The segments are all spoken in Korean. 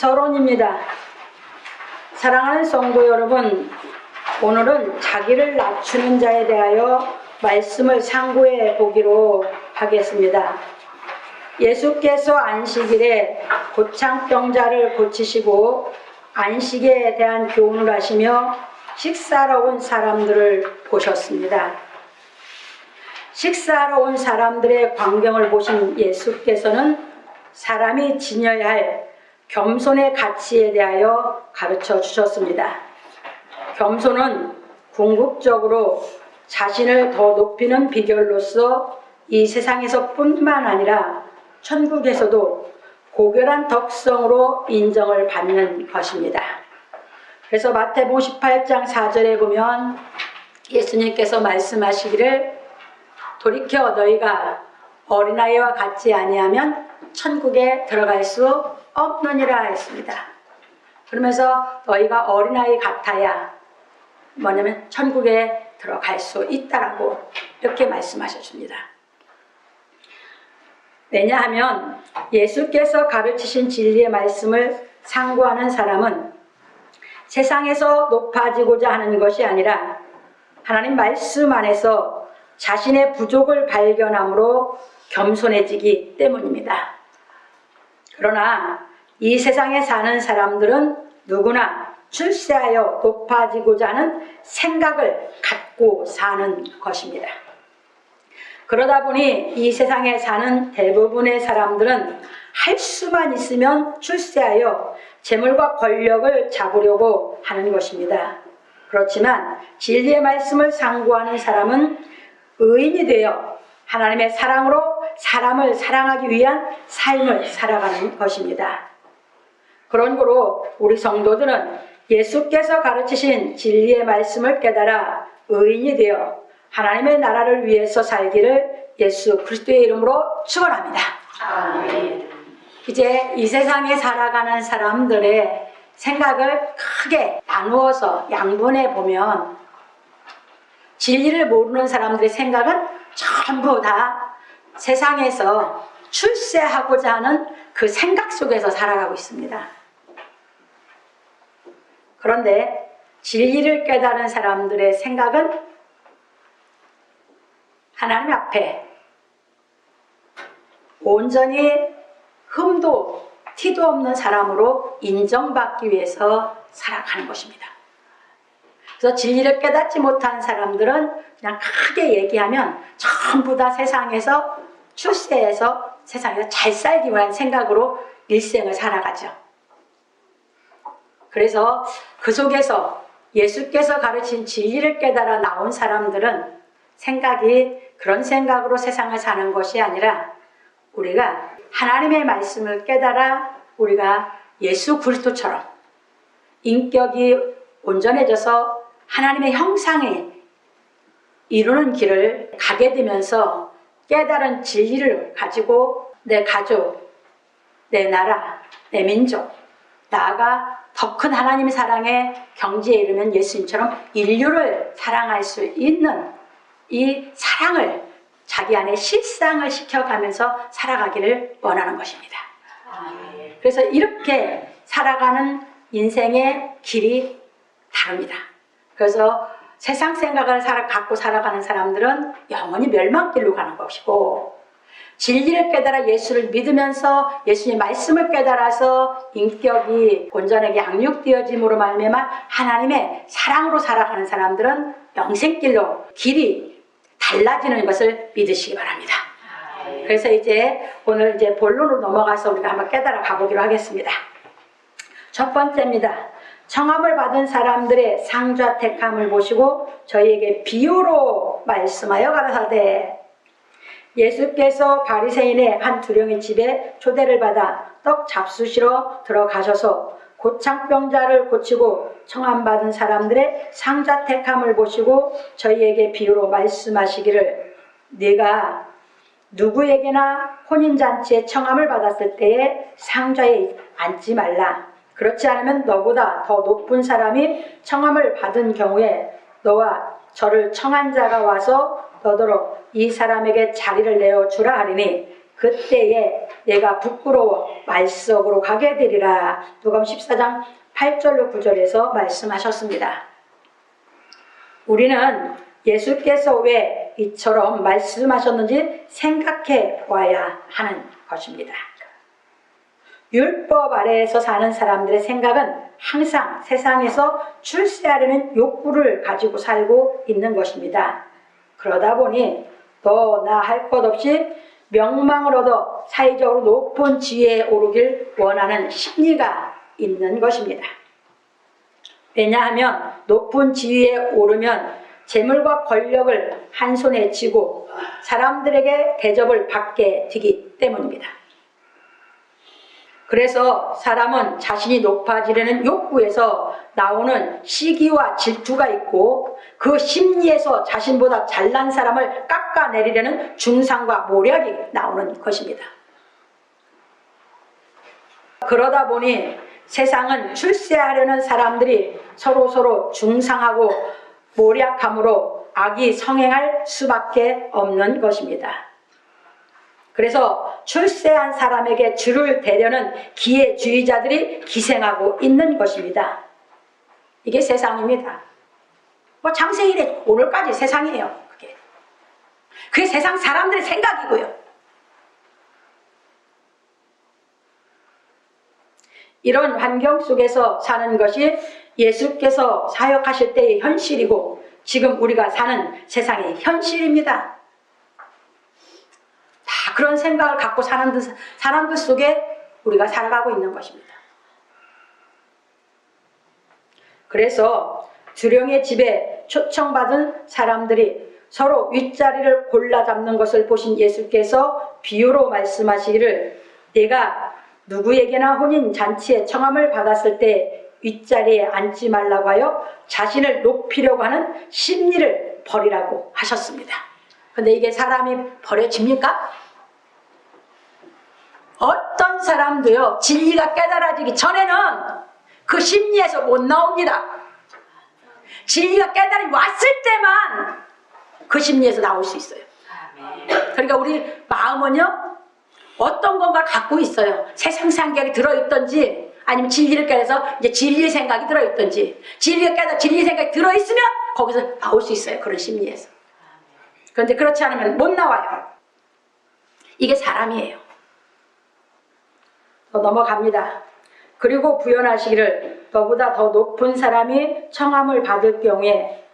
서론입니다. 사랑하는 성도 여러분, 오늘은 자기를 낮추는 자에 대하여 말씀을 상고해 보기로 하겠습니다. 예수께서 안식일에 고창병자를 고치시고 안식에 대한 교훈을 하시며 식사하러 온 사람들을 보셨습니다. 식사하러 온 사람들의 광경을 보신 예수께서는 사람이 지녀야 할 겸손의 가치에 대하여 가르쳐 주셨습니다. 겸손은 궁극적으로 자신을 더 높이는 비결로서 이 세상에서 뿐만 아니라 천국에서도 고결한 덕성으로 인정을 받는 것입니다. 그래서 마태복음 18장 4절에 보면 예수님께서 말씀하시기를 돌이켜 너희가 어린아이와 같지 아니하면 천국에 들어갈 수 없느니라 했습니다. 그러면서 너희가 어린아이 같아야 뭐냐면 천국에 들어갈 수 있다라고 이렇게 말씀하셨습니다. 왜냐하면 예수께서 가르치신 진리의 말씀을 상고하는 사람은 세상에서 높아지고자 하는 것이 아니라 하나님 말씀 안에서 자신의 부족을 발견함으로 겸손해지기 때문입니다. 그러나 이 세상에 사는 사람들은 누구나 출세하여 높아지고자 하는 생각을 갖고 사는 것입니다. 그러다 보니 이 세상에 사는 대부분의 사람들은 할 수만 있으면 출세하여 재물과 권력을 잡으려고 하는 것입니다. 그렇지만 진리의 말씀을 상고하는 사람은 의인이 되어 하나님의 사랑으로 사람을 사랑하기 위한 삶을 살아가는 것입니다. 그런 거로 우리 성도들은 예수께서 가르치신 진리의 말씀을 깨달아 의인이 되어 하나님의 나라를 위해서 살기를 예수 그리스도의 이름으로 축원합니다. 아멘. 이제 이 세상에 살아가는 사람들의 생각을 크게 나누어서 양분해 보면 진리를 모르는 사람들의 생각은 전부 다 세상에서 출세하고자 하는 그 생각 속에서 살아가고 있습니다. 그런데 진리를 깨달은 사람들의 생각은 하나님 앞에 온전히 흠도 티도 없는 사람으로 인정받기 위해서 살아가는 것입니다. 그래서 진리를 깨닫지 못한 사람들은 그냥 크게 얘기하면 전부 다 세상에서 출세해서 세상에서 잘 살기 위한 생각으로 일생을 살아가죠. 그래서 그 속에서 예수께서 가르친 진리를 깨달아 나온 사람들은 생각이 그런 생각으로 세상을 사는 것이 아니라 우리가 하나님의 말씀을 깨달아 우리가 예수 그리스도처럼 인격이 온전해져서 하나님의 형상에 이루는 길을 가게 되면서 깨달은 진리를 가지고 내 가족, 내 나라, 내 민족, 나아가 더 큰 하나님의 사랑의 경지에 이르면 예수님처럼 인류를 사랑할 수 있는 이 사랑을 자기 안에 실상을 시켜가면서 살아가기를 원하는 것입니다. 그래서 이렇게 살아가는 인생의 길이 다릅니다. 그래서 세상 생각을 갖고 살아가는 사람들은 영원히 멸망길로 가는 것이고 진리를 깨달아 예수를 믿으면서 예수님의 말씀을 깨달아서 인격이 온전하게 양육되어짐으로 말미암아 하나님의 사랑으로 살아가는 사람들은 영생길로 길이 달라지는 것을 믿으시기 바랍니다. 그래서 이제 오늘 이제 본론으로 넘어가서 우리가 한번 깨달아 가보기로 하겠습니다. 첫 번째입니다. 청함을 받은 사람들의 상좌 택함을 보시고 저희에게 비유로 말씀하여 가라사대 예수께서 바리새인의 한 두령의 집에 초대를 받아 떡 잡수시러 들어가셔서 고창병자를 고치고 청함받은 사람들의 상좌 택함을 보시고 저희에게 비유로 말씀하시기를 네가 누구에게나 혼인잔치에 청함을 받았을 때에 상좌에 앉지 말라. 그렇지 않으면 너보다 더 높은 사람이 청함을 받은 경우에 너와 저를 청한 자가 와서 너더러 이 사람에게 자리를 내어주라 하리니 그때에 내가 부끄러워 말석으로 가게 되리라. 누가복음 14장 8절로 9절에서 말씀하셨습니다. 우리는 예수께서 왜 이처럼 말씀하셨는지 생각해 보아야 하는 것입니다. 율법 아래에서 사는 사람들의 생각은 항상 세상에서 출세하려는 욕구를 가지고 살고 있는 것입니다. 그러다 보니 더 나아할 것 없이 명망을 얻어 사회적으로 높은 지위에 오르길 원하는 심리가 있는 것입니다. 왜냐하면 높은 지위에 오르면 재물과 권력을 한 손에 쥐고 사람들에게 대접을 받게 되기 때문입니다. 그래서 사람은 자신이 높아지려는 욕구에서 나오는 시기와 질투가 있고 그 심리에서 자신보다 잘난 사람을 깎아내리려는 중상과 모략이 나오는 것입니다. 그러다 보니 세상은 출세하려는 사람들이 서로 중상하고 모략함으로 악이 성행할 수밖에 없는 것입니다. 그래서 출세한 사람에게 줄을 대려는 기회주의자들이 기생하고 있는 것입니다. 이게 세상입니다. 뭐 장세일에 오늘까지 세상이에요. 그게 세상 사람들의 생각이고요. 이런 환경 속에서 사는 것이 예수께서 사역하실 때의 현실이고 지금 우리가 사는 세상의 현실입니다. 다 그런 생각을 갖고 사는 사람들 속에 우리가 살아가고 있는 것입니다. 그래서 주령의 집에 초청받은 사람들이 서로 윗자리를 골라 잡는 것을 보신 예수께서 비유로 말씀하시기를 내가 누구에게나 혼인잔치에 청함을 받았을 때 윗자리에 앉지 말라고 하여 자신을 높이려고 하는 심리를 버리라고 하셨습니다. 근데 이게 사람이 버려집니까? 어떤 사람도요, 진리가 깨달아지기 전에는 그 심리에서 못 나옵니다. 진리가 깨달아 왔을 때만 그 심리에서 나올 수 있어요. 그러니까 우리 마음은요, 어떤 건가를 갖고 있어요. 세상 생각이 들어있던지, 아니면 진리를 깨달아서 이제 진리의 생각이 들어있던지, 진리를 깨달아 진리의 생각이 들어있으면 거기서 나올 수 있어요. 그런 심리에서. 그런데 그렇지 않으면 못 나와요. 이게 사람이에요. 넘어갑니다. 그리고 부연하시기를 너보다 더 높은 사람이 청함을 받을 경우에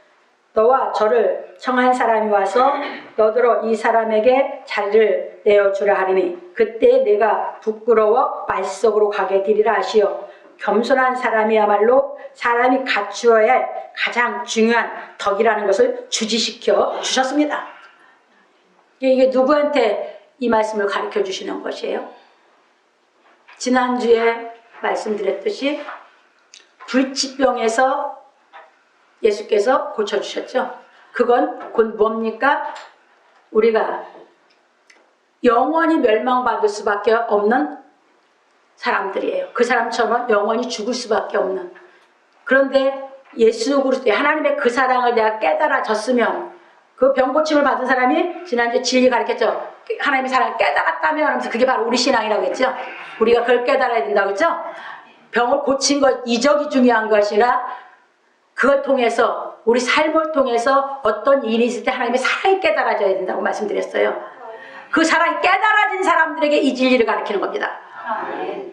너와 저를 청한 사람이 와서 너더러 이 사람에게 자리를 내어주라 하리니 그때 내가 부끄러워 말석으로 가게 되리라 하시어 겸손한 사람이야말로 사람이 갖추어야 할 가장 중요한 덕이라는 것을 주지시켜 주셨습니다. 이게 누구한테 이 말씀을 가르쳐 주시는 것이에요? 지난주에 말씀드렸듯이 불치병에서 예수께서 고쳐주셨죠. 그건 곧 뭡니까? 우리가 영원히 멸망받을 수밖에 없는 사람들이에요. 그 사람처럼 영원히 죽을 수밖에 없는. 그런데 예수 그리스도의 하나님의 그 사랑을 내가 깨달아졌으면 그 병고침을 받은 사람이 지난주에 진리 가르쳤죠. 하나님의 사랑을 깨달았다면 하면서 그게 바로 우리 신앙이라고 했죠. 우리가 그걸 깨달아야 된다고 했죠. 병을 고친 것 이적이 중요한 것이라 그걸 통해서 우리 삶을 통해서 어떤 일이 있을 때 하나님의 사랑이 깨달아져야 된다고 말씀드렸어요. 그 사랑이 깨달아진 사람들에게 이 진리를 가르치는 겁니다.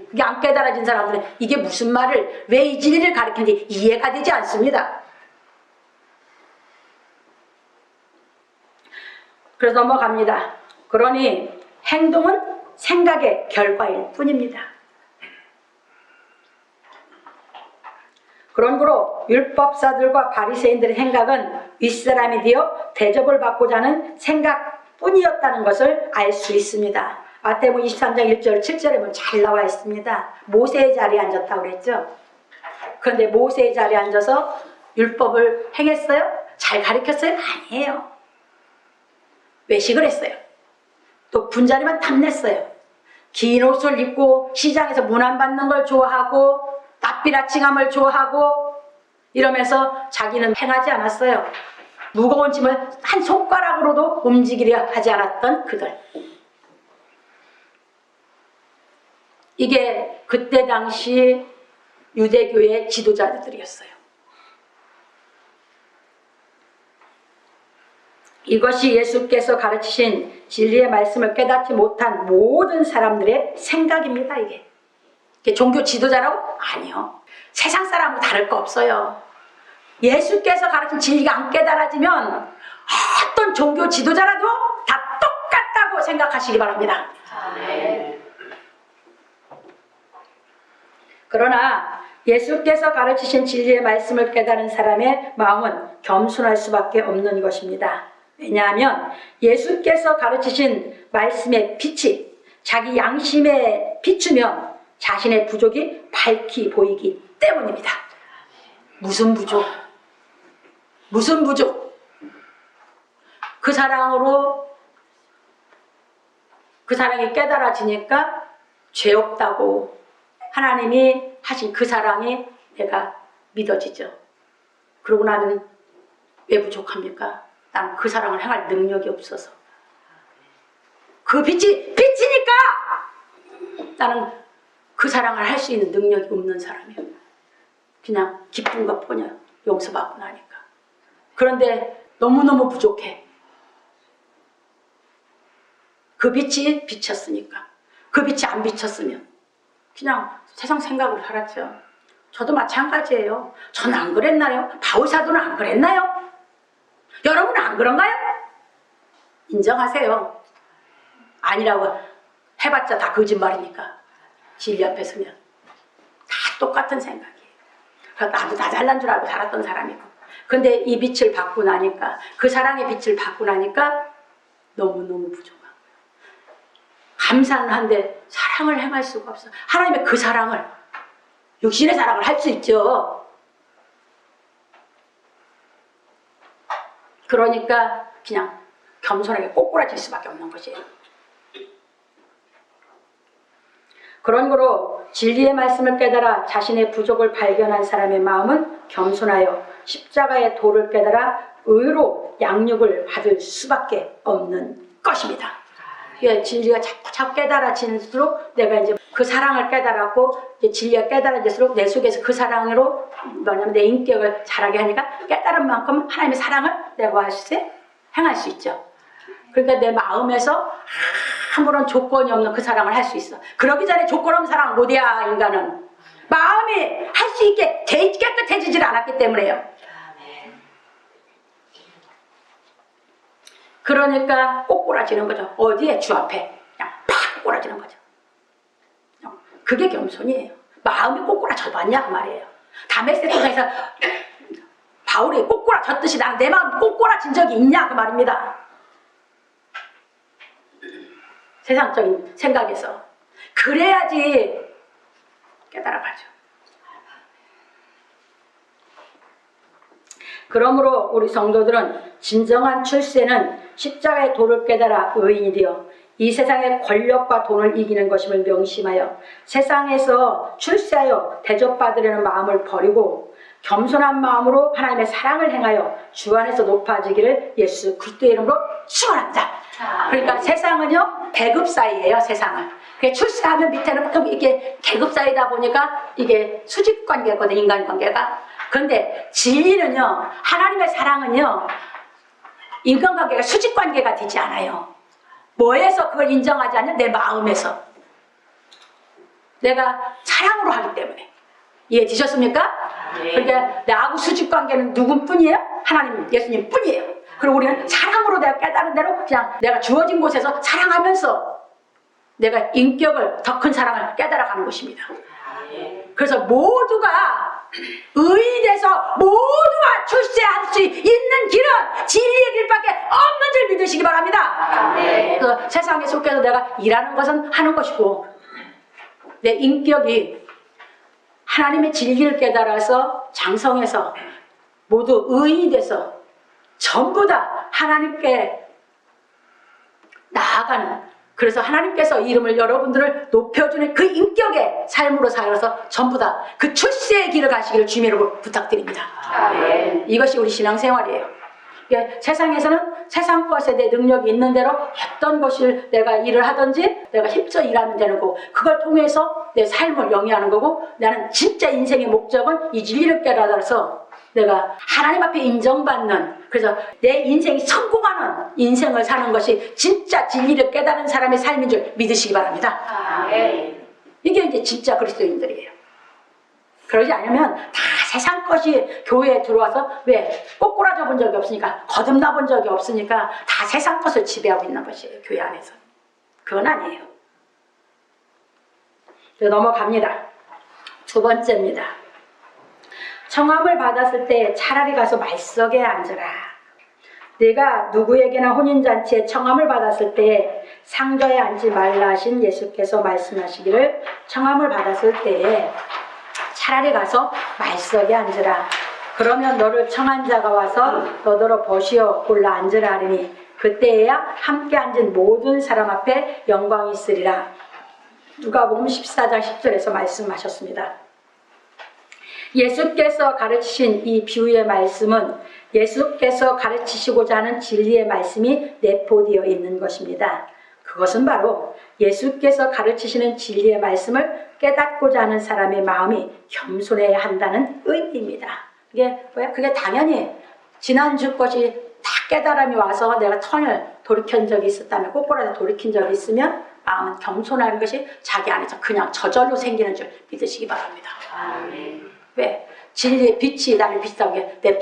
그게 안 깨달아진 사람들은 이게 무슨 말을 왜 이 진리를 가르치는지 이해가 되지 않습니다. 그래서 넘어갑니다. 그러니 행동은 생각의 결과일 뿐입니다. 그러므로 율법사들과 바리새인들의 생각은 윗사람이 되어 대접을 받고자 하는 생각뿐이었다는 것을 알 수 있습니다. 마태복음 23장 1절 7절에 보면 잘 나와 있습니다. 모세의 자리에 앉았다고 그랬죠. 그런데 모세의 자리에 앉아서 율법을 행했어요? 잘 가르쳤어요? 아니에요. 외식을 했어요. 또 분자리만 탐냈어요. 긴 옷을 입고 시장에서 문안 받는 걸 좋아하고 낯비라칭함을 좋아하고 이러면서 자기는 행하지 않았어요. 무거운 짐을 한 손가락으로도 움직이려 하지 않았던 그들. 이게 그때 당시 유대교의 지도자들이었어요. 이것이 예수께서 가르치신 진리의 말씀을 깨닫지 못한 모든 사람들의 생각입니다. 이게 종교 지도자라고? 아니요. 세상 사람하고 다를 거 없어요. 예수께서 가르친 진리가 안 깨달아지면 어떤 종교 지도자라도 다 똑같다고 생각하시기 바랍니다. 그러나 예수께서 가르치신 진리의 말씀을 깨달은 사람의 마음은 겸손할 수밖에 없는 것입니다. 왜냐하면 예수께서 가르치신 말씀의 빛이 자기 양심에 비추면 자신의 부족이 밝히 보이기 때문입니다. 무슨 부족? 무슨 부족? 그 사랑으로 그 사랑이 깨달아지니까 죄 없다고 하나님이 하신 그 사랑이 내가 믿어지죠. 그러고 나면 왜 부족합니까? 나는 그 사랑을 행할 능력이 없어서. 그 빛이니까 나는 그 사랑을 할 수 있는 능력이 없는 사람이에요. 그냥 기쁨과 뿐이야. 용서받고 나니까. 그런데 너무너무 부족해. 그 빛이 비쳤으니까. 그 빛이 안 비쳤으면 그냥 세상 생각으로 살았죠. 저도 마찬가지예요. 저는 안 그랬나요? 바울 사도는 안 그랬나요? 여러분은 안 그런가요? 인정하세요. 아니라고 해봤자 다 거짓말이니까. 진리 앞에 서면 다 똑같은 생각이에요. 그래서 나도 다 잘난 줄 알고 살았던 사람이고, 근데 이 빛을 받고 나니까, 그 사랑의 빛을 받고 나니까 너무너무 부족한 거예요. 감사는 한데 사랑을 행할 수가 없어. 하나님의 그 사랑을, 육신의 사랑을 할 수 있죠. 그러니까 그냥 겸손하게 꼬꾸라질 수밖에 없는 것이에요. 그런 거로 진리의 말씀을 깨달아 자신의 부족을 발견한 사람의 마음은 겸손하여 십자가의 도를 깨달아 의로 양육을 받을 수밖에 없는 것입니다. 진리가 자꾸 깨달아질수록 내가 이제 그 사랑을 깨달았고, 이제 진리가 깨달아질수록 내 속에서 그 사랑으로 뭐냐면 내 인격을 자라게 하니까 깨달은 만큼 하나님의 사랑을 내가 행할 수 있죠. 그러니까 내 마음에서 아무런 조건이 없는 그 사랑을 할 수 있어. 그러기 전에 조건 없는 사랑은 못해야 인간은. 마음이 할 수 있게 깨끗해지질 않았기 때문에요. 그러니까 꼬꾸라지는 거죠. 어디에? 주 앞에. 그냥 팍 꼬꾸라지는 거죠. 그게 겸손이에요. 마음이 꼬꾸라져 봤냐 그 말이에요. 다메섹 도상에서 바울이 꼬꾸라졌듯이 나는 내 마음이 꼬꾸라진 적이 있냐 그 말입니다. 세상적인 생각에서. 그래야지 깨달아가죠. 그러므로 우리 성도들은 진정한 출세는 십자가의 도를 깨달아 의인이 되어 이 세상의 권력과 돈을 이기는 것임을 명심하여 세상에서 출세하여 대접받으려는 마음을 버리고 겸손한 마음으로 하나님의 사랑을 행하여 주 안에서 높아지기를 예수 그리스도의 이름으로 축원합니다. 그러니까 세상은요 계급 사이예요. 세상은. 출세하면 밑에는 이게 계급 사이다 보니까 이게 수직 관계거든, 인간 관계가. 그런데 진리는요, 하나님의 사랑은요, 인간관계가 수직관계가 되지 않아요. 뭐에서 그걸 인정하지 않냐? 내 마음에서. 내가 사랑으로 하기 때문에. 이해되셨습니까? 그러니까 나하고 수직관계는 누군뿐이에요? 하나님, 예수님 뿐이에요. 그리고 우리는 사랑으로 내가 깨달은 대로 그냥 내가 주어진 곳에서 사랑하면서 내가 인격을, 더 큰 사랑을 깨달아가는 것입니다. 그래서 모두가 의인이 돼서 모두가 출세할 수 있는 길은 진리의 길밖에 없는 줄 믿으시기 바랍니다. 그 세상에 속해서 내가 일하는 것은 하는 것이고, 내 인격이 하나님의 진리를 깨달아서 장성해서 모두 의인이 돼서 전부 다 하나님께 나아가는, 그래서 하나님께서 이름을 여러분들을 높여주는 그 인격의 삶으로 살아서 전부 다 그 출세의 길을 가시기를 주님으로 부탁드립니다. 이것이 우리 신앙생활이에요. 세상에서는 세상 것에 내 능력이 있는 대로 어떤 것을 내가 일을 하든지 내가 힘써 일하면 되는 거고, 그걸 통해서 내 삶을 영위하는 거고, 나는 진짜 인생의 목적은 이 진리를 깨달아서 내가 하나님 앞에 인정받는, 그래서 내 인생이 성공하는 인생을 사는 것이 진짜 진리를 깨달은 사람의 삶인 줄 믿으시기 바랍니다. 이게 이제 진짜 그리스도인들이에요. 그러지 않으면 다 세상 것이 교회에 들어와서, 왜? 꼬꾸라져 본 적이 없으니까, 거듭나 본 적이 없으니까 다 세상 것을 지배하고 있는 것이에요, 교회 안에서. 그건 아니에요. 넘어갑니다. 두 번째입니다. 청함을 받았을 때 차라리 가서 말석에 앉으라. 내가 누구에게나 혼인잔치에 청함을 받았을 때 상좌에 앉지 말라 하신 예수께서 말씀하시기를, 청함을 받았을 때에 차라리 가서 말석에 앉으라. 그러면 너를 청한 자가 와서 너더러 버시어 골라 앉으라 하리니 그때에야 함께 앉은 모든 사람 앞에 영광이 있으리라. 누가복음 14장 10절에서 말씀하셨습니다. 예수께서 가르치신 이 비유의 말씀은 예수께서 가르치시고자 하는 진리의 말씀이 내포되어 있는 것입니다. 그것은 바로 예수께서 가르치시는 진리의 말씀을 깨닫고자 하는 사람의 마음이 겸손해야 한다는 의미입니다. 그게 뭐야? 그게 당연히 지난주 것이 다 깨달음이 와서 내가 턴을 돌이킨 적이 있었다면, 꼬꾸라져 돌이킨 적이 있으면 마음은 겸손한 것이 자기 안에서 그냥 저절로 생기는 줄 믿으시기 바랍니다. 왜? 진리의 빛이 나를 비추다는 게 내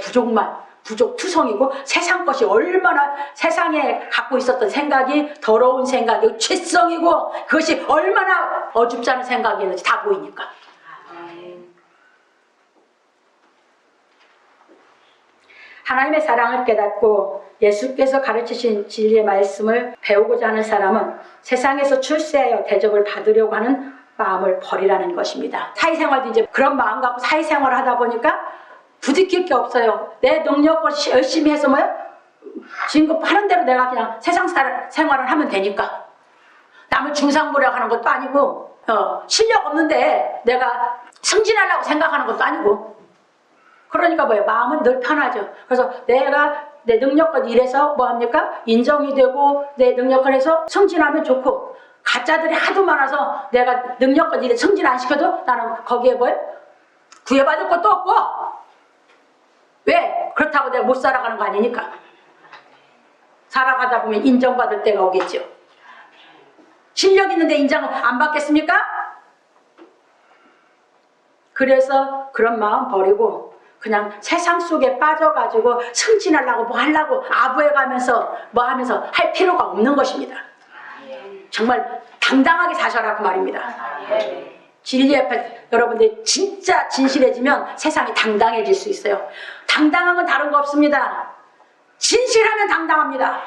부족투성이고, 세상 것이 얼마나, 세상에 갖고 있었던 생각이 더러운 생각이고 죄성이고 그것이 얼마나 어줍지 않은 생각이었는지 다 보이니까. 하나님의 사랑을 깨닫고 예수께서 가르치신 진리의 말씀을 배우고자 하는 사람은 세상에서 출세하여 대접을 받으려고 하는 마음을 버리라는 것입니다. 사회생활도 이제 그런 마음 갖고 사회생활을 하다 보니까 부딪힐 게 없어요. 내 능력을 열심히 해서 진급하는 대로 내가 그냥 세상 생활을 하면 되니까. 남을 중상부려하는 것도 아니고, 실력 없는데 내가 승진하려고 생각하는 것도 아니고. 그러니까 마음은 늘 편하죠. 그래서 내가 내 능력껏 일해서 뭐합니까? 인정이 되고 내 능력을 해서 승진하면 좋고, 가짜들이 하도 많아서 내가 능력껏 일해 승진 안 시켜도 나는 거기에 구애받을 것도 없고, 왜? 그렇다고 내가 못 살아가는 거 아니니까. 살아가다 보면 인정받을 때가 오겠죠. 실력 있는데 인정 안 받겠습니까? 그래서 그런 마음 버리고 그냥 세상 속에 빠져가지고 승진하려고 뭐 하려고 아부해가면서 뭐 하면서 할 필요가 없는 것입니다. 정말 당당하게 사셔라 그 말입니다. 진리 앞에 여러분들 진짜 진실해지면 세상이 당당해질 수 있어요. 당당한 건 다른 거 없습니다. 진실하면 당당합니다.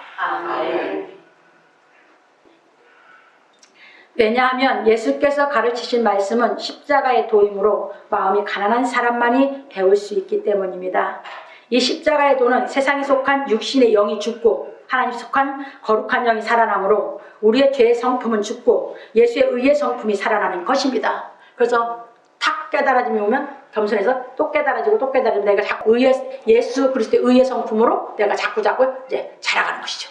왜냐하면 예수께서 가르치신 말씀은 십자가의 도임으로 마음이 가난한 사람만이 배울 수 있기 때문입니다. 이 십자가의 도는 세상에 속한 육신의 영이 죽고 하나님 속한 거룩한 영이 살아나므로 우리의 죄의 성품은 죽고 예수의 의의 성품이 살아나는 것입니다. 그래서 탁 깨달아짐이 오면 겸손해서 또 깨달아지고 또 깨달아지고 내가 자꾸 예수 그리스도의 의의 성품으로 내가 자꾸 이제 자라가는 것이죠.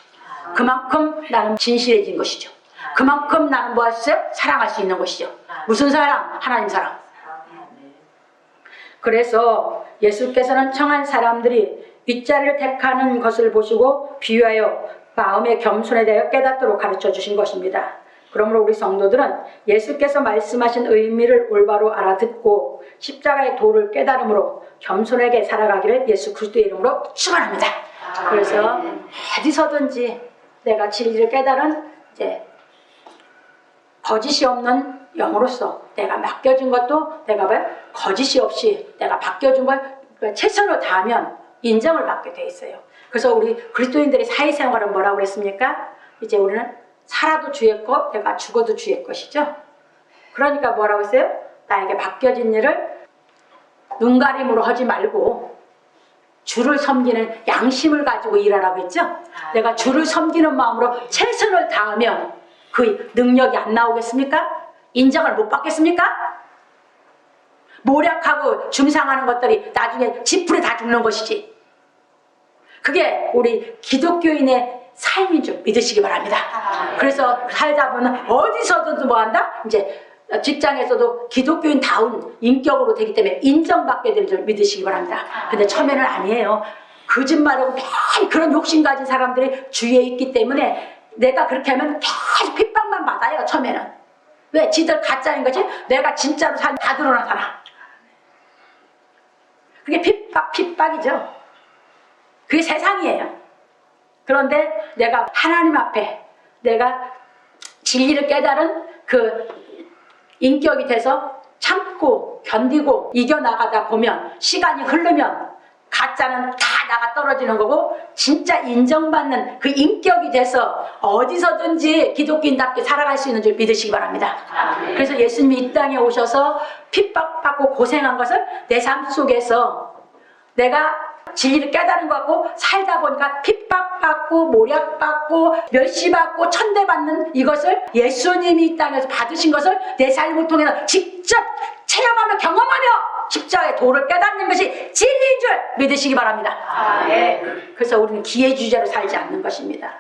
그만큼 나는 진실해진 것이죠. 그만큼 나는 뭐 할 수 있어요? 사랑할 수 있는 것이죠. 무슨 사랑? 하나님 사랑. 그래서 예수께서는 청한 사람들이 윗자리를 택하는 것을 보시고 비유하여 마음의 겸손에 대하여 깨닫도록 가르쳐 주신 것입니다. 그러므로 우리 성도들은 예수께서 말씀하신 의미를 올바로 알아듣고 십자가의 도를 깨달음으로 겸손하게 살아가기를 예수 그리스도의 이름으로 축원합니다. 그래서 어디서든지 내가 진리를 깨달은 이제 거짓이 없는 영으로서 내가 맡겨준 것도 내가 거짓이 없이 내가 맡겨준 걸 최선을 다하면 인정을 받게 돼 있어요. 그래서 우리 그리스도인들의 사회생활은 뭐라고 그랬습니까? 이제 우리는 살아도 주의 것, 내가 죽어도 주의 것이죠. 그러니까 뭐라고 했어요? 나에게 맡겨진 일을 눈가림으로 하지 말고 주를 섬기는 양심을 가지고 일하라고 했죠. 내가 주를 섬기는 마음으로 최선을 다하면 그 능력이 안 나오겠습니까? 인정을 못 받겠습니까? 모략하고 중상하는 것들이 나중에 지풀에 다 죽는 것이지. 그게 우리 기독교인의 삶인 줄 믿으시기 바랍니다. 그래서 살다 보면 어디서든 뭐한다? 이제 직장에서도 기독교인다운 인격으로 되기 때문에 인정받게 되는 줄 믿으시기 바랍니다. 근데 처음에는 아니에요. 거짓말하고 맨 그런 욕심 가진 사람들이 주위에 있기 때문에 내가 그렇게 하면 계속 핍박만 받아요. 처음에는. 왜? 지들 가짜인 거지? 내가 진짜로 다 드러나잖아. 그게 핍박이죠. 그게 세상이에요. 그런데 내가 하나님 앞에 내가 진리를 깨달은 그 인격이 돼서 참고 견디고 이겨나가다 보면 시간이 흐르면 가짜는 다 나가 떨어지는 거고 진짜 인정받는 그 인격이 돼서 어디서든지 기독교인답게 살아갈 수 있는 줄 믿으시기 바랍니다. 그래서 예수님이 이 땅에 오셔서 핍박받고 고생한 것을 내 삶 속에서 내가 진리를 깨달은 것 같고 살다 보니까 핍박받고 모략받고 멸시받고 천대받는 이것을 예수님이 이 땅에서 받으신 것을 내 삶을 통해서 직접 체험하며 경험하며 십자가의 도를 깨닫는 것이 진리인 줄 믿으시기 바랍니다. 그래서 우리는 기회주의자로 살지 않는 것입니다.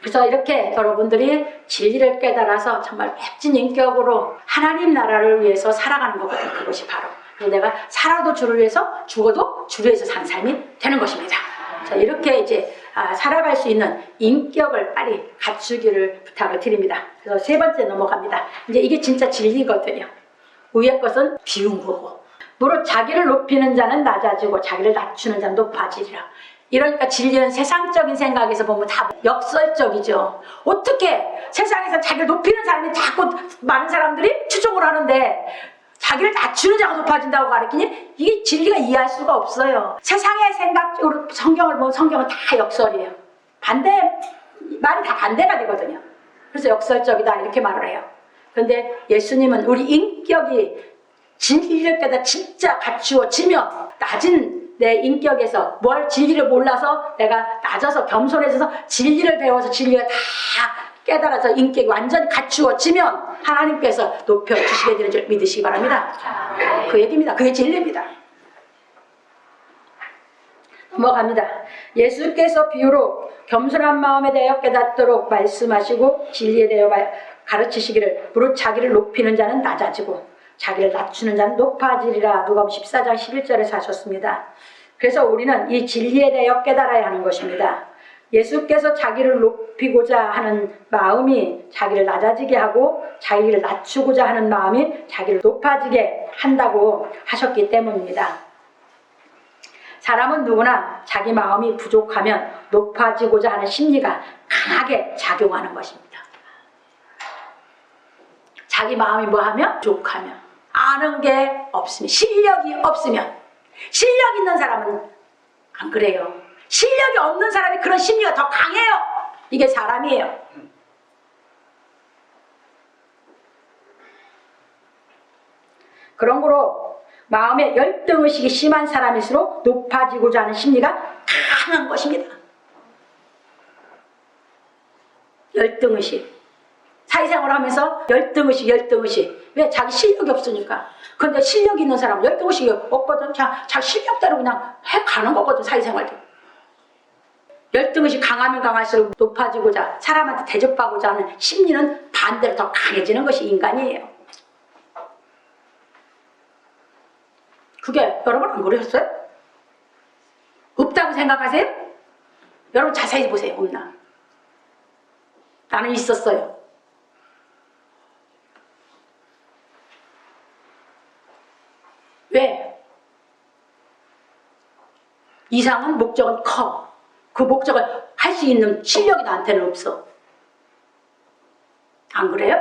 그래서 이렇게 여러분들이 진리를 깨달아서 정말 멋진 인격으로 하나님 나라를 위해서 살아가는 거거든요. 그것이 바로. 그래서 내가 살아도 주를 위해서 죽어도 주를 위해서 산 삶이 되는 것입니다. 자, 이렇게 이제 살아갈 수 있는 인격을 빨리 갖추기를 부탁을 드립니다. 그래서 세 번째 넘어갑니다. 이제 이게 진짜 진리거든요. 위의 것은 비운 거고. 무릇 자기를 높이는 자는 낮아지고 자기를 낮추는 자는 높아지리라. 이러니까 진리는 세상적인 생각에서 보면 다 역설적이죠. 어떻게 세상에서 자기를 높이는 사람이 자꾸 많은 사람들이 추종을 하는데 자기를 낮추는 자가 높아진다고 가르치니 이게 진리가 이해할 수가 없어요. 세상의 생각적으로 성경을 보면 성경은 다 역설이에요. 말이 다 반대가 되거든요. 그래서 역설적이다 이렇게 말을 해요. 그런데 예수님은 우리 인격이 진리를 깨닫 진짜 갖추어지면 낮은 내 인격에서 뭘 진리를 몰라서 내가 낮아서 겸손해져서 진리를 배워서 진리가 다 깨달아서 인격이 완전히 갖추어지면 하나님께서 높여주시게 되는 줄 믿으시기 바랍니다. 그 얘기입니다. 그게 진리입니다. 넘어갑니다. 예수께서 비유로 겸손한 마음에 대하여 깨닫도록 말씀하시고 진리에 대하여 가르치시기를 무릇 자기를 높이는 자는 낮아지고 자기를 낮추는 자는 높아지리라. 누가복음 14장 11절에서 하셨습니다. 그래서 우리는 이 진리에 대하여 깨달아야 하는 것입니다. 예수께서 자기를 높이고자 하는 마음이 자기를 낮아지게 하고 자기를 낮추고자 하는 마음이 자기를 높아지게 한다고 하셨기 때문입니다. 사람은 누구나 자기 마음이 부족하면 높아지고자 하는 심리가 강하게 작용하는 것입니다. 자기 마음이 뭐하면? 부족하면 아는 게 없으면 실력이 없으면 실력 있는 사람은 안 그래요. 실력이 없는 사람이 그런 심리가 더 강해요. 이게 사람이에요. 그런 거로 마음에 열등의식이 심한 사람일수록 높아지고자 하는 심리가 강한 것입니다. 열등의식. 사회생활을 하면서 열등의식. 왜? 자기 실력이 없으니까. 근데 실력 있는 사람은 열등의식이 없거든. 자기 실력대로 그냥 해가는 거거든, 사회생활도. 열등의식 강하면 강할수록 높아지고자 사람한테 대접하고자 하는 심리는 반대로 더 강해지는 것이 인간이에요. 그게 여러분 안 그러셨어요? 없다고 생각하세요? 여러분 자세히 보세요. 없나? 나는 있었어요. 왜? 이상은 목적은 커. 그 목적을 할 수 있는 실력이 나한테는 없어. 안 그래요?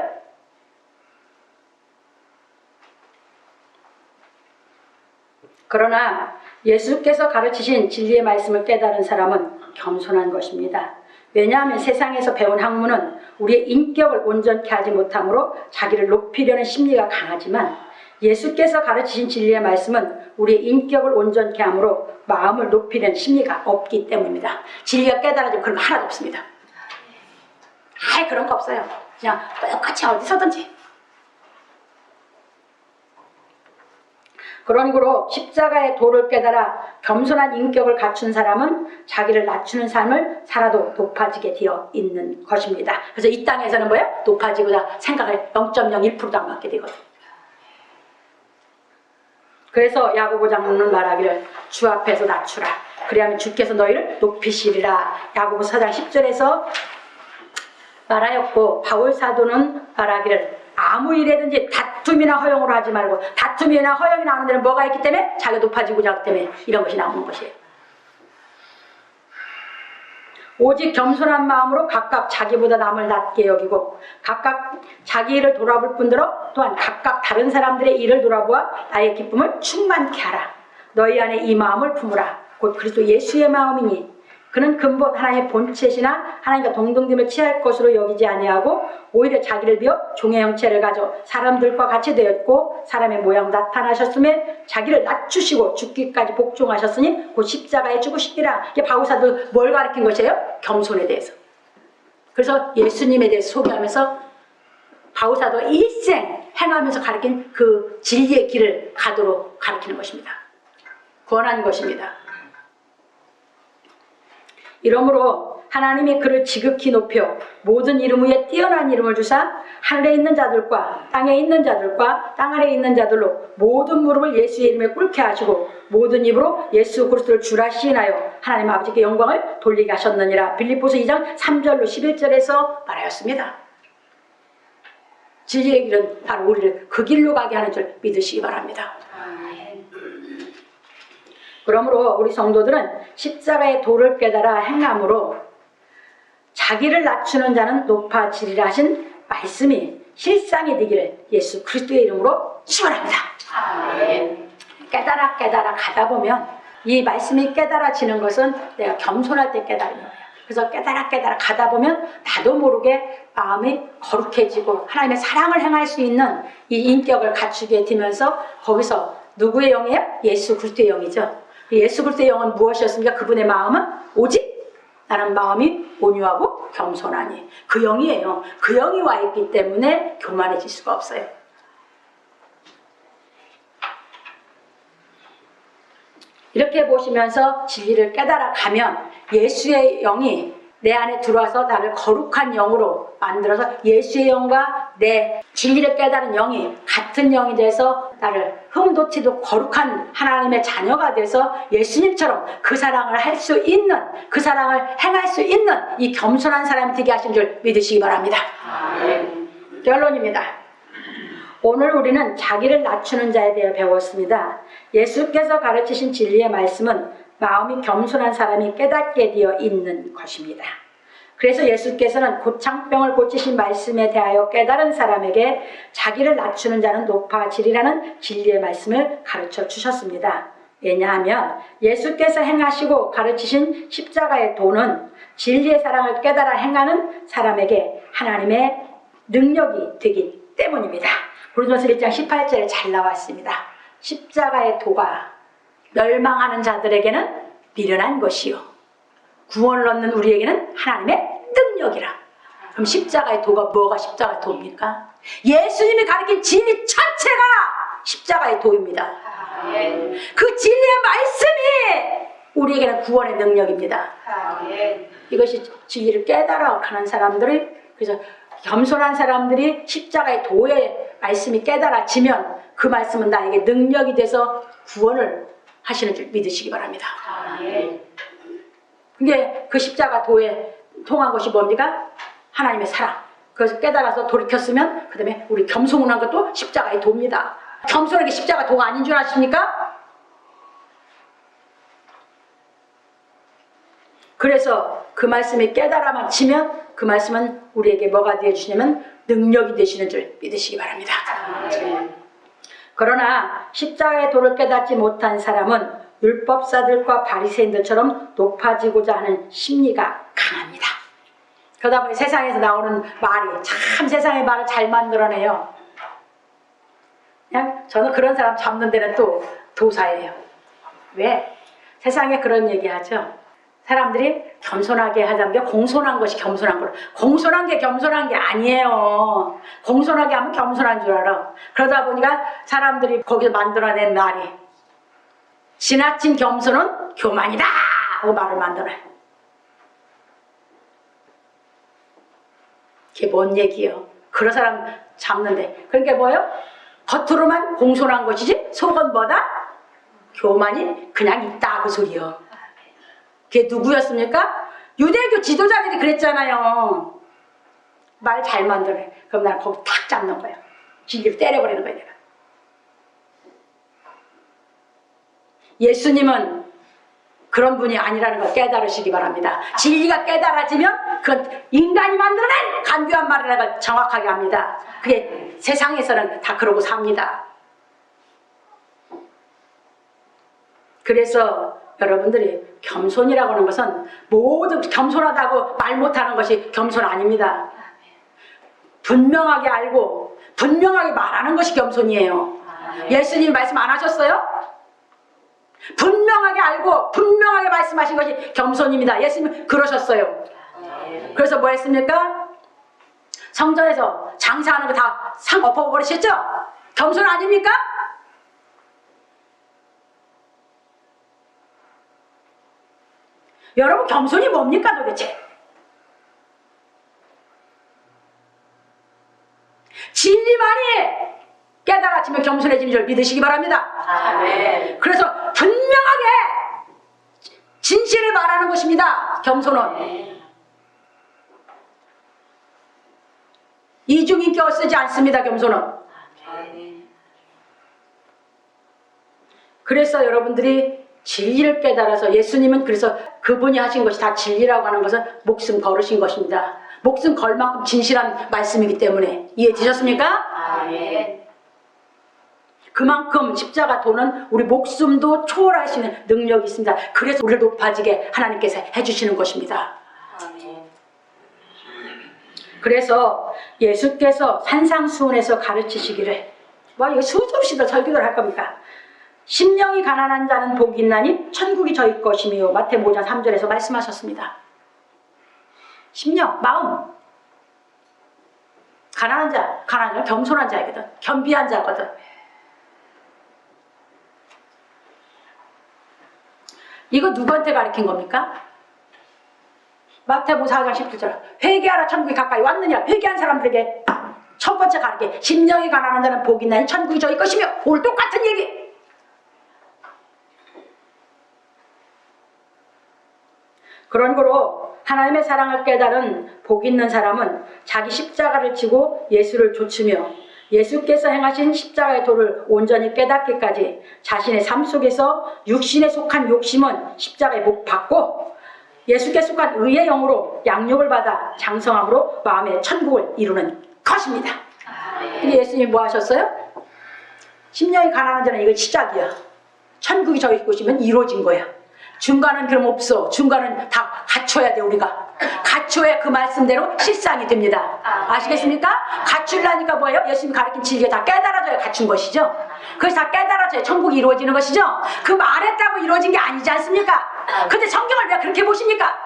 그러나 예수께서 가르치신 진리의 말씀을 깨달은 사람은 겸손한 것입니다. 왜냐하면 세상에서 배운 학문은 우리의 인격을 온전케 하지 못하므로 자기를 높이려는 심리가 강하지만 예수께서 가르치신 진리의 말씀은 우리의 인격을 온전케 함으로 마음을 높이려는 심리가 없기 때문입니다. 진리가 깨달아지면 그런 거 하나도 없습니다. 아예 그런 거 없어요. 그냥 똑같이 어디서든지. 그러므로 십자가의 도를 깨달아 겸손한 인격을 갖춘 사람은 자기를 낮추는 삶을 살아도 높아지게 되어 있는 것입니다. 그래서 이 땅에서는 뭐예요? 높아지고자 생각을 0.01%도 안 갖게 되거든요. 그래서 야고보 장로는 말하기를 주 앞에서 낮추라. 그리하면 주께서 너희를 높이시리라. 야고보 4장 10절에서 말하였고, 바울 사도는 말하기를 아무 일에든지 다툼이나 허용으로 하지 말고, 다툼이나 허용이 나오는 데는 뭐가 있기 때문에? 자기가 높아지고자 하기 때문에 이런 것이 나오는 것이에요. 오직 겸손한 마음으로 각각 자기보다 남을 낮게 여기고 각각 자기 일을 돌아볼 뿐더러 또한 각각 다른 사람들의 일을 돌아보아 나의 기쁨을 충만케 하라. 너희 안에 이 마음을 품으라. 곧 그리스도 예수의 마음이니 그는 근본 하나님의 본체시나 하나님과 동등됨을 취할 것으로 여기지 아니하고 오히려 자기를 비어 종의 형체를 가져 사람들과 같이 되었고 사람의 모양 나타나셨음에 자기를 낮추시고 죽기까지 복종하셨으니 곧 십자가에 죽으시니라. 이게 바울사도 뭘 가르친 것이에요? 겸손에 대해서. 그래서 예수님에 대해서 소개하면서 바울사도 일생 행하면서 가르친 그 진리의 길을 가도록 가르치는 것입니다. 권한 것입니다. 이러므로 하나님이 그를 지극히 높여 모든 이름 위에 뛰어난 이름을 주사 하늘에 있는 자들과 땅에 있는 자들과 땅 아래에 있는 자들로 모든 무릎을 예수의 이름에 꿇게 하시고 모든 입으로 예수 그리스도를 주라 시인하여 하나님 아버지께 영광을 돌리게 하셨느니라. 빌립보서 2장 3절로 11절에서 말하였습니다. 진리의 길은 바로 우리를 그 길로 가게 하는 줄 믿으시기 바랍니다. 그러므로 우리 성도들은 십자가의 도를 깨달아 행함으로 자기를 낮추는 자는 높아지리라 하신 말씀이 실상이 되기를 예수 그리스도의 이름으로 축원합니다. 깨달아 가다 보면 이 말씀이 깨달아지는 것은 내가 겸손할 때 깨달은 거예요. 그래서 깨달아 가다 보면 나도 모르게 마음이 거룩해지고 하나님의 사랑을 행할 수 있는 이 인격을 갖추게 되면서 거기서 누구의 영이에요? 예수 그리스도의 영이죠. 예수 그리스도의 영은 무엇이었습니까? 그분의 마음은 오직 나는 마음이 온유하고 겸손하니 그 영이에요. 그 영이 와 있기 때문에 교만해질 수가 없어요. 이렇게 보시면서 진리를 깨달아 가면 예수의 영이 내 안에 들어와서 나를 거룩한 영으로 만들어서 예수의 영과 내 진리를 깨달은 영이 같은 영이 돼서 나를 흠도 티도 거룩한 하나님의 자녀가 돼서 예수님처럼 그 사랑을 할 수 있는, 그 사랑을 행할 수 있는 이 겸손한 사람이 되게 하신 줄 믿으시기 바랍니다. 결론입니다. 오늘 우리는 자기를 낮추는 자에 대해 배웠습니다. 예수께서 가르치신 진리의 말씀은 마음이 겸손한 사람이 깨닫게 되어 있는 것입니다. 그래서 예수께서는 고창병을 고치신 말씀에 대하여 깨달은 사람에게 자기를 낮추는 자는 높아지리라는 진리의 말씀을 가르쳐 주셨습니다. 왜냐하면 예수께서 행하시고 가르치신 십자가의 도는 진리의 사랑을 깨달아 행하는 사람에게 하나님의 능력이 되기 때문입니다. 고린도서 1장 18절에 잘 나왔습니다. 십자가의 도가 멸망하는 자들에게는 미련한 것이요 구원을 얻는 우리에게는 하나님의 능력이라. 그럼 십자가의 도가 뭐가 십자가의 도입니까? 예수님이 가르친 진리 전체가 십자가의 도입니다. 그 진리의 말씀이 우리에게는 구원의 능력입니다. 이것이 진리를 깨달아 가는 사람들이, 그래서 겸손한 사람들이 십자가의 도의 말씀이 깨달아지면 그 말씀은 나에게 능력이 돼서 구원을 하시는 줄 믿으시기 바랍니다. 근데 그 십자가 도에 통한 것이 뭡니까? 하나님의 사랑. 그것을 깨달아서 돌이켰으면 그 다음에 우리 겸손한 것도 십자가의 도입니다. 겸손하게 십자가 도가 아닌 줄 아십니까? 그래서 그 말씀이 깨달아만 지면 그 말씀은 우리에게 뭐가 되어주시냐면 능력이 되시는 줄 믿으시기 바랍니다. 그러나 십자가의 도를 깨닫지 못한 사람은 율법사들과 바리새인들처럼 높아지고자 하는 심리가 강합니다. 그러다 보니 세상에서 나오는 말이 참 세상의 말을 잘 만들어내요. 그냥 저는 그런 사람 잡는 데는 또 도사예요. 왜? 세상에 그런 얘기하죠. 사람들이 겸손하게 하자는 게 공손한 것이 겸손한 거라. 공손한 게 겸손한 게 아니에요. 공손하게 하면 겸손한 줄 알아. 그러다 보니까 사람들이 거기서 만들어낸 말이 지나친 겸손은 교만이다 하고 말을 만들어요. 그게 뭔 얘기예요? 그런 사람 잡는데. 그러니까 뭐예요? 겉으로만 공손한 것이지 속은 뭐다? 교만이 그냥 있다 그 소리요. 그게 누구였습니까? 유대교 지도자들이 그랬잖아요. 말 잘 만들어요. 그럼 나는 거기 탁 잡는 거예요. 진리를 때려버리는 거예요. 내가. 예수님은 그런 분이 아니라는 걸 깨달으시기 바랍니다. 진리가 깨달아지면 그건 인간이 만들어낸 간교한 말이라는 걸 정확하게 합니다. 그게 세상에서는 다 그러고 삽니다. 그래서 여러분들이 겸손이라고 하는 것은 모든 겸손하다고 말 못하는 것이 겸손 아닙니다. 분명하게 알고 분명하게 말하는 것이 겸손이에요. 예수님 말씀 안 하셨어요? 분명하게 알고 분명하게 말씀하신 것이 겸손입니다. 예수님 그러셨어요. 그래서 뭐 했습니까? 성전에서 장사하는 거 다 상 엎어버리셨죠? 겸손 아닙니까? 여러분 겸손이 뭡니까 도대체? 진리만이 깨달아지면 겸손해지는 줄 믿으시기 바랍니다. 아멘. 그래서 분명하게 진실을 말하는 것입니다. 겸손은. 이중인격을 쓰지 않습니다. 겸손은. 그래서 여러분들이 진리를 깨달아서 예수님은 그래서 그분이 하신 것이 다 진리라고 하는 것은 목숨 걸으신 것입니다. 목숨 걸 만큼 진실한 말씀이기 때문에 이해되셨습니까? 아멘. 그만큼 십자가 도는 우리 목숨도 초월할 수 있는 능력이 있습니다. 그래서 우리를 높아지게 하나님께서 해주시는 것입니다. 아멘. 그래서 예수께서 산상수훈에서 가르치시기를 이거 수도 없이도 설교를 할 겁니까? 심령이 가난한 자는 복이 있나니 천국이 저희 것이며 마태복음 5장 3절에서 말씀하셨습니다. 심령, 마음. 가난한 자, 겸손한 자이거든. 겸비한 자거든. 이거 누구한테 가르친 겁니까? 마태복음 4장 19절. 회개하라 천국이 가까이 왔느냐. 회개한 사람들에게 첫 번째 가르쳐. 심령이 가난한 자는 복이 있나니 천국이 저희 것이며. 오늘 똑같은 얘기. 그런 거로 하나님의 사랑을 깨달은 복 있는 사람은 자기 십자가를 지고 예수를 좇으며 예수께서 행하신 십자가의 도를 온전히 깨닫기까지 자신의 삶 속에서 육신에 속한 욕심은 십자가에 못 박고 예수께 속한 의의 영으로 양육을 받아 장성함으로 마음의 천국을 이루는 것입니다. 근데 예수님이 뭐 하셨어요? 심령이 가난한 자는 이거 시작이야. 천국이 저희 것이면 이루어진 거야. 중간은 그럼 없어. 중간은 다 갖춰야 돼. 우리가 갖춰야 그 말씀대로 실상이 됩니다. 아시겠습니까? 갖추려니까 뭐예요? 예수님이 가르친 진리가 다 깨달아져야 갖춘 것이죠. 그것이 다 깨달아져야 천국이 이루어지는 것이죠. 그 말했다고 이루어진 게 아니지 않습니까? 근데 성경을 왜 그렇게 보십니까?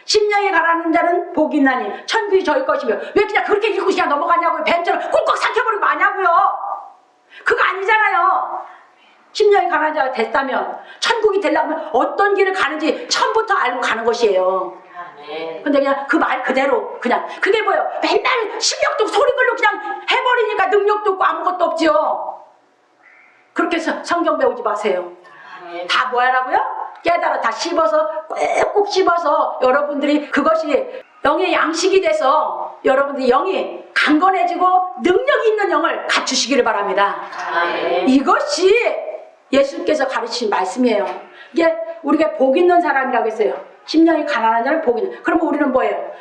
심령이 가난한 자는 복이 있나니 천국이 저희 것이며 왜 그냥 그렇게 읽고 그냥 넘어가냐고요. 뱀처럼 꾹꾹 삼켜버리고 마냐고요. 그거 아니잖아요. 심령이 가난한 자가 됐다면 천국이 되려면 어떤 길을 가는지 처음부터 알고 가는 것이에요. 근데 그냥 그 말 그대로 그냥 그게 뭐예요? 맨날 실력도 소리글로 그냥 해버리니까 능력도 없고 아무것도 없죠. 그렇게 해서 성경 배우지 마세요. 다 뭐야라고요? 깨달아 다 씹어서 꾹꾹 씹어서 여러분들이 그것이 영의 양식이 돼서 여러분들이 영이 강건해지고 능력이 있는 영을 갖추시기를 바랍니다. 이것이 예수께서 가르치신 말씀이에요. 이게 우리가 복 있는 사람이라고 했어요. 심령이 가난한 자는 복 있는. 그러면 우리는 뭐예요?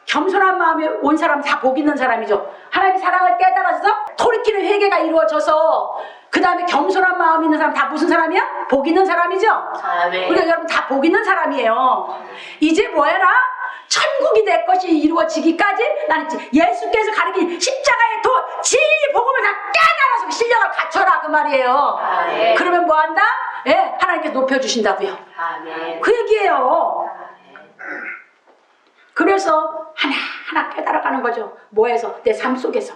겸손한 마음이 온 사람 다 복 있는 사람이죠. 하나님의 사랑을 깨달아서 돌이키는 회개가 이루어져서 그 다음에 겸손한 마음 있는 사람 다 무슨 사람이야? 복 있는 사람이죠. 우리가 여러분 다 복 있는 사람이에요. 이제 뭐해라? 천국이 될 것이 이루어지기까지 나는 예수께서 가르친 십자가의 도 진리 복음을 다 깨달아서 실력을 갖춰라 그 말이에요. 네. 그러면 뭐 한다? 예, 하나님께서 높여주신다고요. 아멘. 그 얘기예요. 그래서 하나하나 깨달아가는 거죠. 뭐에서? 내 삶 속에서.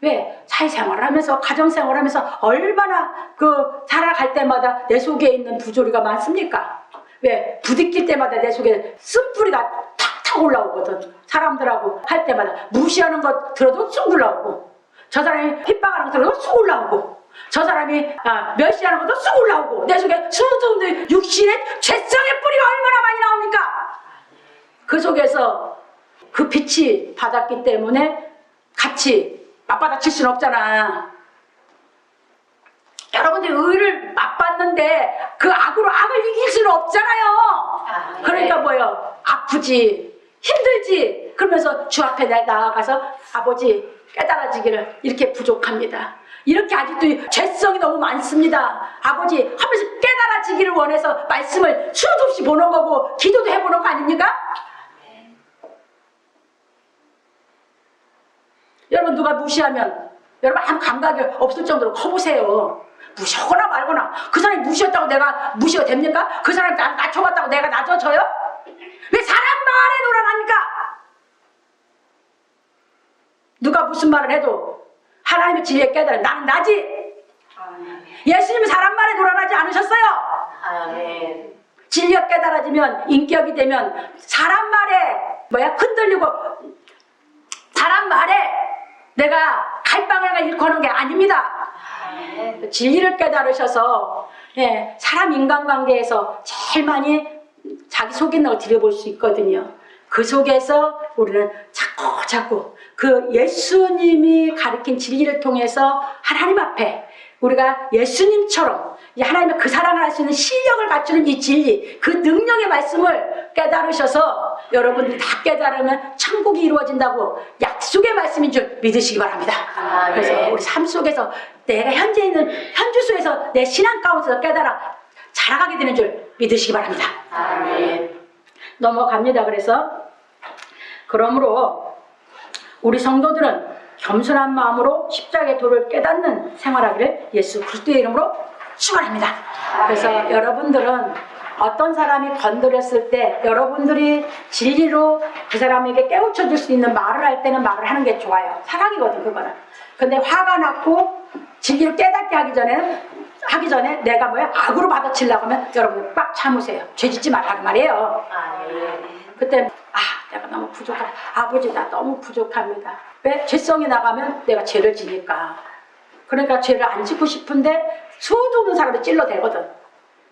왜? 사회생활을 하면서 가정생활을 하면서 얼마나 그 살아갈 때마다 내 속에 있는 부조리가 많습니까? 왜? 부딪힐 때마다 내 속에 쓴뿌리가 탁탁 올라오거든. 사람들하고 할 때마다 무시하는 것 들어도 쑥 올라오고, 저 사람이 핍박하는 것 들어도 쑥 올라오고, 저 사람이 멸시하는 것도 쑥 올라오고, 내 속에 수없는 육신의 죄성의 뿌리가 얼마나 많이 나옵니까? 그 속에서 그 빛이 받았기 때문에 같이 맞받아칠 수는 없잖아. 여러분들이 의를 맛봤는데 그 악으로 악을 이길 수는 없잖아요. 그러니까 뭐예요? 아프지, 힘들지. 그러면서 주 앞에 나아가서 아버지 깨달아지기를 이렇게 부족합니다. 이렇게 아직도 죄성이 너무 많습니다. 아버지 하면서 깨달아지기를 원해서 말씀을 수도 없이 보는 거고 기도도 해보는 거 아닙니까? 여러분 누가 무시하면 여러분 아무 감각이 없을 정도로 커보세요. 무시하거나 말거나. 그 사람이 무시했다고 내가 무시가 됩니까? 그 사람이 나 낮춰봤다고 내가 낮아져요? 왜 사람 말에 놀아납니까? 누가 무슨 말을 해도 하나님의 진리에 깨달아 나는 나지. 예수님은 사람 말에 놀아나지 않으셨어요. 아멘. 진리가 깨달아지면 인격이 되면 사람 말에 흔들리고 사람 말에 내가 갈 방향을 잃고 하는 게 아닙니다. 진리를 깨달으셔서 사람 인간관계에서 제일 많이 자기 속에 걸 들여볼 수 있거든요. 그 속에서 우리는 자꾸 그 예수님이 가르친 진리를 통해서 하나님 앞에 우리가 예수님처럼 하나님의 그 사랑을 할 수 있는 실력을 갖추는 이 진리, 그 능력의 말씀을 깨달으셔서 여러분들이 다 깨달으면 천국이 이루어진다고 약속의 말씀인 줄 믿으시기 바랍니다. 그래서 우리 삶 속에서 내가 현재 있는 현주소에서 내 신앙 가운데서 깨달아 자라가게 되는 줄 믿으시기 바랍니다. 넘어갑니다. 그러므로 우리 성도들은 겸손한 마음으로 십자가의 도를 깨닫는 생활하기를 예수 그리스도의 이름으로 축원합니다. 그래서 여러분들은 어떤 사람이 건드렸을 때 여러분들이 진리로 그 사람에게 깨우쳐 줄 수 있는 말을 할 때는 말을 하는 게 좋아요. 사랑이거든 그거는. 근데 화가 났고 진리를 깨닫게 하기 전에 내가 악으로 받아치려고 하면 여러분 꽉 참으세요. 죄 짓지 말라고 말이에요. 그때 내가 너무 부족하다. 아버지 나 너무 부족합니다. 왜? 죄성이 나가면 내가 죄를 지니까. 그러니까 죄를 안 짓고 싶은데 수도 없는 사람을 찔러대거든.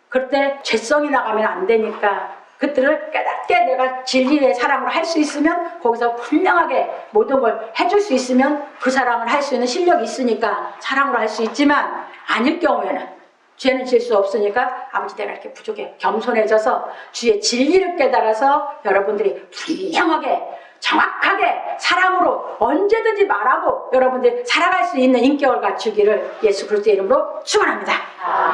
그때 죄성이 나가면 안 되니까 그때를 깨닫게 내가 진리의 사랑으로 할 수 있으면 거기서 분명하게 모든 걸 해줄 수 있으면 그 사랑을 할 수 있는 실력이 있으니까 사랑으로 할 수 있지만 아닐 경우에는 죄는 질 수 없으니까 아버지 내가 이렇게 부족해. 겸손해져서 주의 진리를 깨달아서 여러분들이 분명하게 정확하게 사랑으로 언제든지 말하고 여러분들이 살아갈 수 있는 인격을 갖추기를 예수 그리스도의 이름으로 축원합니다.